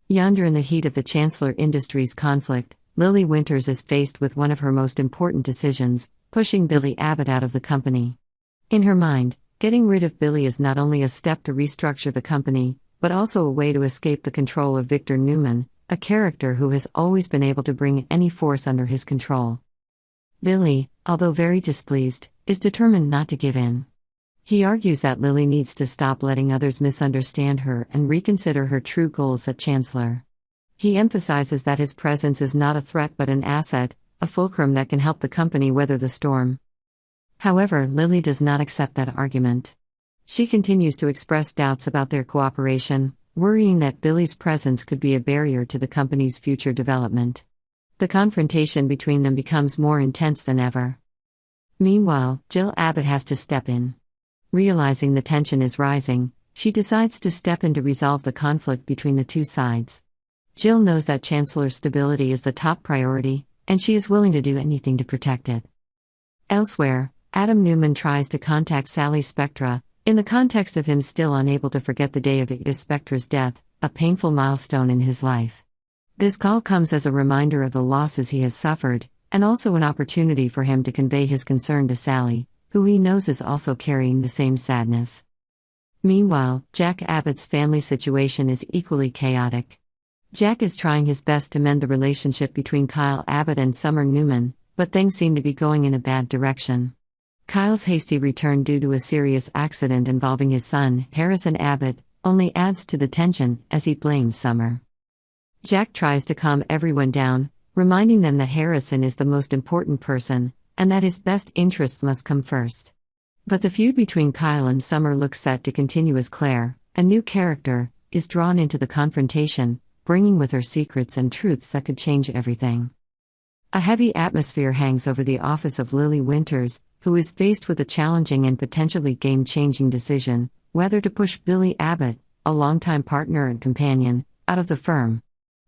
Yonder in the heat of the Chancellor Industries conflict, Lily Winters is faced with one of her most important decisions, pushing Billy Abbott out of the company. In her mind, getting rid of Billy is not only a step to restructure the company, but also a way to escape the control of Victor Newman, a character who has always been able to bring any force under his control. Billy, although very displeased, is determined not to give in. He argues that Lily needs to stop letting others misunderstand her and reconsider her true goals at Chancellor. He emphasizes that his presence is not a threat but an asset, a fulcrum that can help the company weather the storm. However, Lily does not accept that argument. She continues to express doubts about their cooperation, worrying that Billy's presence could be a barrier to the company's future development. The confrontation between them becomes more intense than ever. Meanwhile, Jill Abbott has to step in. Realizing the tension is rising, she decides to step in to resolve the conflict between the two sides. Jill knows that Chancellor's stability is the top priority, and she is willing to do anything to protect it. Elsewhere, Adam Newman tries to contact Sally Spectra, in the context of him still unable to forget the day of Ida Spectra's death, a painful milestone in his life. This call comes as a reminder of the losses he has suffered, and also an opportunity for him to convey his concern to Sally, who he knows is also carrying the same sadness. Meanwhile, Jack Abbott's family situation is equally chaotic. Jack is trying his best to mend the relationship between Kyle Abbott and Summer Newman, but things seem to be going in a bad direction. Kyle's hasty return due to a serious accident involving his son, Harrison Abbott, only adds to the tension as he blames Summer. Jack tries to calm everyone down, reminding them that Harrison is the most important person, and that his best interests must come first. But the feud between Kyle and Summer looks set to continue as Claire, a new character, is drawn into the confrontation, bringing with her secrets and truths that could change everything. A heavy atmosphere hangs over the office of Lily Winters, who is faced with a challenging and potentially game-changing decision, whether to push Billy Abbott, a longtime partner and companion, out of the firm.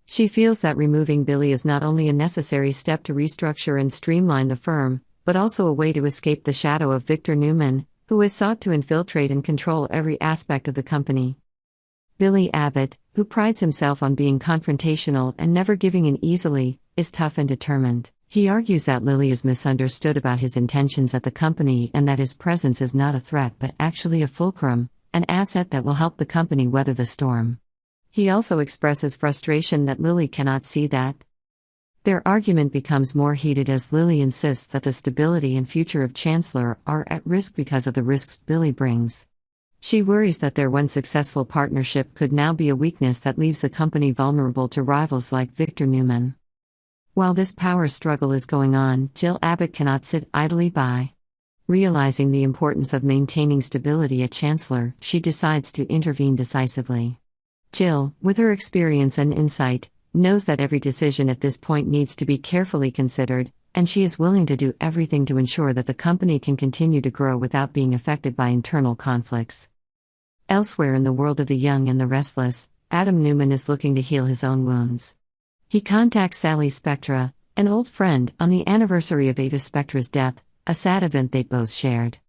She feels that removing Billy is not only a necessary step to restructure and streamline the firm, but also a way to escape the shadow of Victor Newman, who has sought to infiltrate and control every aspect of the company. Billy Abbott, who prides himself on being confrontational and never giving in easily, is tough and determined. He argues that Lily is misunderstood about his intentions at the company and that his presence is not a threat but actually a fulcrum, an asset that will help the company weather the storm. He also expresses frustration that Lily cannot see that. Their argument becomes more heated as Lily insists that the stability and future of Chancellor are at risk because of the risks Billy brings. She worries that their once successful partnership could now be a weakness that leaves the company vulnerable to rivals like Victor Newman. While this power struggle is going on, Jill Abbott cannot sit idly by. Realizing the importance of maintaining stability at Chancellor, she decides to intervene decisively. Jill, with her experience and insight, knows that every decision at this point needs to be carefully considered, and she is willing to do everything to ensure that the company can continue to grow without being affected by internal conflicts. Elsewhere in the world of the young and the restless, Adam Newman is looking to heal his own wounds. He contacts Sally Spectra, an old friend, on the anniversary of Ida Spectra's death, a sad event they both shared.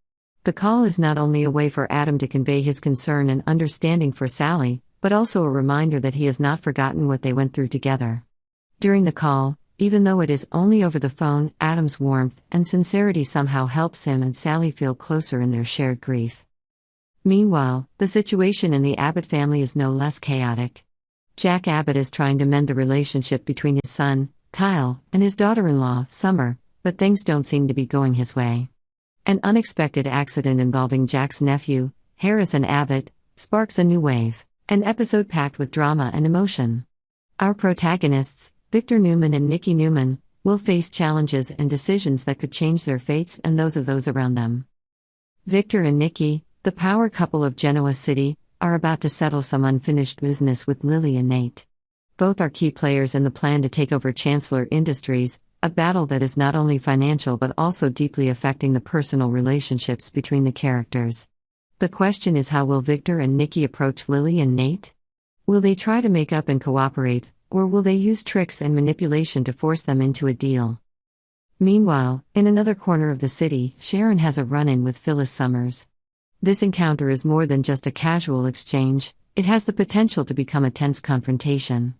The call is not only a way for Adam to convey his concern and understanding for Sally, but also a reminder that he has not forgotten what they went through together. During the call, even though it is only over the phone, Adam's warmth and sincerity somehow helps him and Sally feel closer in their shared grief. Meanwhile, the situation in the Abbott family is no less chaotic. Jack Abbott is trying to mend the relationship between his son, Kyle, and his daughter-in-law, Summer, but things don't seem to be going his way. An unexpected accident involving Jack's nephew, Harrison Abbott, sparks a new wave, an episode packed with drama and emotion. Our protagonists, Victor Newman and Nikki Newman, will face challenges and decisions that could change their fates and those of those around them. Victor and Nikki, the power couple of Genoa City, are about to settle some unfinished business with Lily and Nate. Both are key players in the plan to take over Chancellor Industries, a battle that is not only financial but also deeply affecting the personal relationships between the characters. The question is, how will Victor and Nikki approach Lily and Nate? Will they try to make up and cooperate, or will they use tricks and manipulation to force them into a deal? Meanwhile, in another corner of the city, Sharon has a run-in with Phyllis Summers. This encounter is more than just a casual exchange, it has the potential to become a tense confrontation.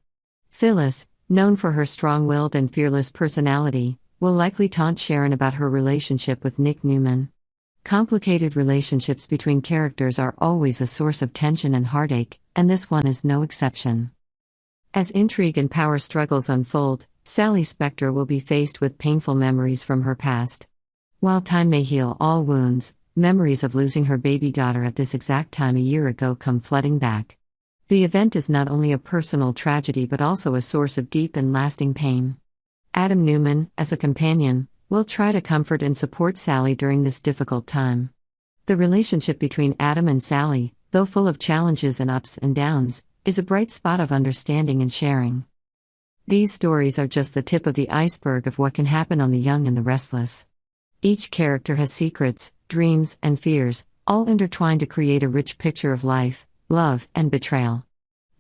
Phyllis, known for her strong-willed and fearless personality, will likely taunt Sharon about her relationship with Nick Newman. Complicated relationships between characters are always a source of tension and heartache, and this one is no exception. As intrigue and power struggles unfold, Sally Spectre will be faced with painful memories from her past. While time may heal all wounds, memories of losing her baby daughter at this exact time a year ago come flooding back. The event is not only a personal tragedy but also a source of deep and lasting pain. Adam Newman, as a companion, will try to comfort and support Sally during this difficult time. The relationship between Adam and Sally, though full of challenges and ups and downs, is a bright spot of understanding and sharing. These stories are just the tip of the iceberg of what can happen on The Young and the Restless. Each character has secrets, dreams, and fears, all intertwined to create a rich picture of life, love, and betrayal.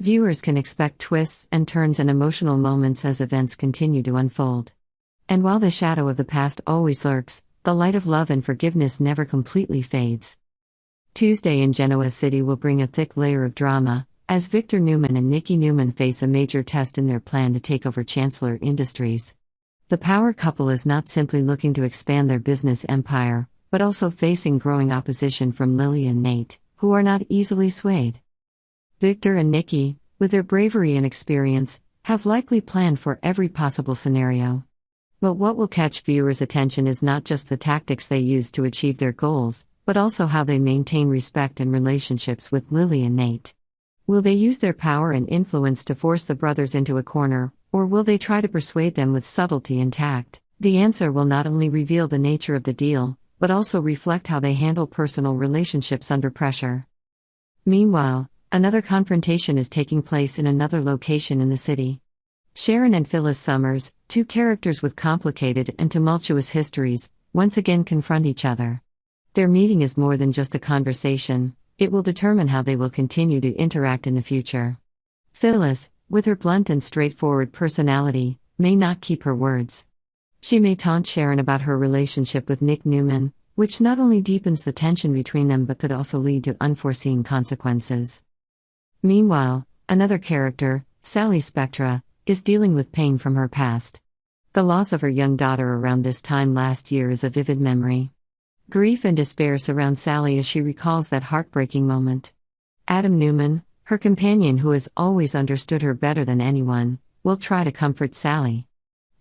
Viewers can expect twists and turns and emotional moments as events continue to unfold. And while the shadow of the past always lurks, the light of love and forgiveness never completely fades. Tuesday in Genoa City will bring a thick layer of drama, as Victor Newman and Nikki Newman face a major test in their plan to take over Chancellor Industries. The power couple is not simply looking to expand their business empire, but also facing growing opposition from Lily and Nate, who are not easily swayed. Victor and Nikki, with their bravery and experience, have likely planned for every possible scenario. But what will catch viewers' attention is not just the tactics they use to achieve their goals, but also how they maintain respect and relationships with Lily and Nate. Will they use their power and influence to force the brothers into a corner, or will they try to persuade them with subtlety and tact? The answer will not only reveal the nature of the deal, but also reflect how they handle personal relationships under pressure. Meanwhile, another confrontation is taking place in another location in the city. Sharon and Phyllis Summers, two characters with complicated and tumultuous histories, once again confront each other. Their meeting is more than just a conversation, it will determine how they will continue to interact in the future. Phyllis, with her blunt and straightforward personality, may not keep her words. She may taunt Sharon about her relationship with Nick Newman, which not only deepens the tension between them but could also lead to unforeseen consequences. Meanwhile, another character, Sally Spectre, is dealing with pain from her past. The loss of her young daughter around this time last year is a vivid memory. Grief and despair surround Sally as she recalls that heartbreaking moment. Adam Newman, her companion who has always understood her better than anyone, will try to comfort Sally.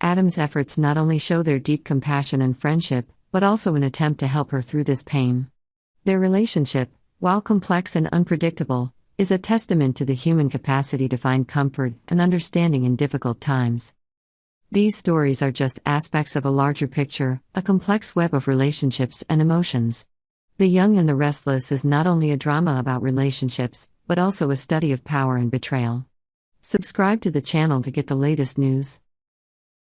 Adam's efforts not only show their deep compassion and friendship, but also an attempt to help her through this pain. Their relationship, while complex and unpredictable, is a testament to the human capacity to find comfort and understanding in difficult times. These stories are just aspects of a larger picture, a complex web of relationships and emotions. The Young and the Restless is not only a drama about relationships, but also a study of power and betrayal. Subscribe to the channel to get the latest news.